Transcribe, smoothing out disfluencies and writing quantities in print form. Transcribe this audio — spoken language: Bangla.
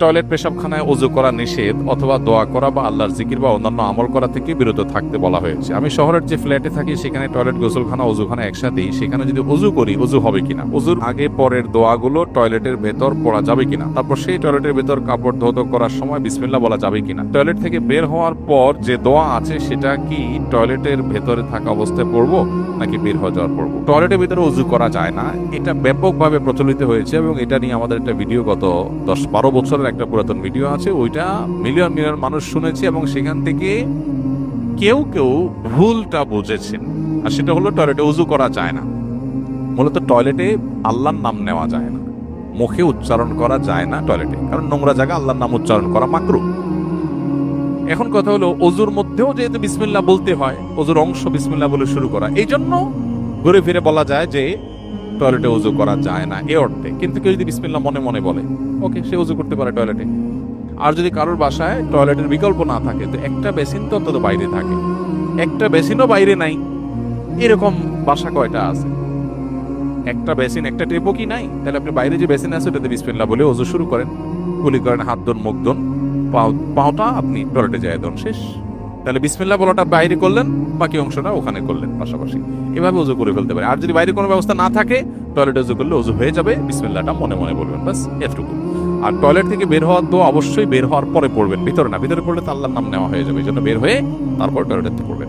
টয়লেট পেশাবখানায় ওযু করা নিষেধ অথবা দোয়া করা বা আল্লাহর জিকির বা অন্যান্য আমল করা থেকে বিরত থাকতে বলা হয়েছে। আমি শহরের যে ফ্ল্যাটে থাকি সেখানে টয়লেট, গোসলখানা, ওযুখানা একসাথেই। সেখানে যদি ওযু করি, ওযু হবে কিনা, ওযুর আগে পরের দোয়াগুলো টয়লেটের ভেতর পড়া যাবে কিনা, তারপর সেই টয়লেটের ভেতর কাপড় ধৌত করার সময় বিসমিল্লাহ বলা যাবে কিনা, টয়লেট থেকে বের হওয়ার পর যে দোয়া আছে সেটা কি টয়লেটের ভেতরে থাকা অবস্থায় পড়বো নাকি বের হয়ে যাওয়ার পড়বো। টয়লেটের ভিতরে ওযু করা যায় না, এটা ব্যাপকভাবে প্রচলিত হয়েছে এবং এটা নিয়ে আমাদের একটা ভিডিও গত 10-12 বছরের একটা পুরাতন ভিডিও আছে। ওইটা মিলিয়ন মিলিয়ন মানুষ শুনেছে এবং সেখান থেকে কেউ কেউ ভুলটা বুঝেছেন। আর সেটা হলো টয়লেটে ওযু করা যায় না। মূলত টয়লেটে আল্লাহর নাম নেওয়া যায় না, মুখে উচ্চারণ করা যায় না টয়লেটে, কারণ নোংরা জায়গা আল্লাহর নাম উচ্চারণ করা মাকরুহ। এখন কথা হলো ওযুর মধ্যেও যেহেতু বিসমিল্লাহ বলতে হয়, ওযুর অংশ বিসমিল্লাহ বলে শুরু করা, এই জন্য ঘুরে ফিরে বলা যায় যে টয়লেটে ওযু করা যায় না এ অর্থে। কিন্তু কেউ যদি বিসমিল্লাহ মনে মনে বলে, ওকে, সে ওযু করতে পারে টয়লেটে। আর যদি কারোর বাসায় টয়লেটের বিকল্প না থাকে, তো একটা বেসিন তো অন্তত বাইরে থাকে, একটা বেসিনও বাইরে নাই, এরকম বাসা কয়টা আছে? একটা বেসিন, একটা টেপও কি নাই? তাহলে আপনি বাইরে যে বেসিন আছে ওটাতে বিসমিল্লাহ বলে ওযু শুরু করেন, কুলি করেন, হাত ধোন, মুখ ধোন, পাওটা আপনি টয়লেটে যায় ধোন, শেষ। তাহলে বিসমিল্লাহ বলাটা বাইরে করলেন, বাকি অংশটা ওখানে করলেন পাশাপাশি, এভাবে ওযু করে ফেলতে পারে। আর যদি বাইরে কোনো ব্যবস্থা না থাকে, টয়লেটে ওযু করলে ওযু হয়ে যাবে, বিসমিল্লাহটা মনে মনে বলবেন, বাস এতটুকু। আর টয়লেট থেকে বের হওয়ার তো অবশ্যই বের হওয়ার পরে পড়বেন, ভিতরে না। ভিতরে পড়লে তো আল্লাহর নাম নেওয়া হয়ে যাবে, এই জন্য বের হয়ে তারপর টয়লেটে পড়বেন।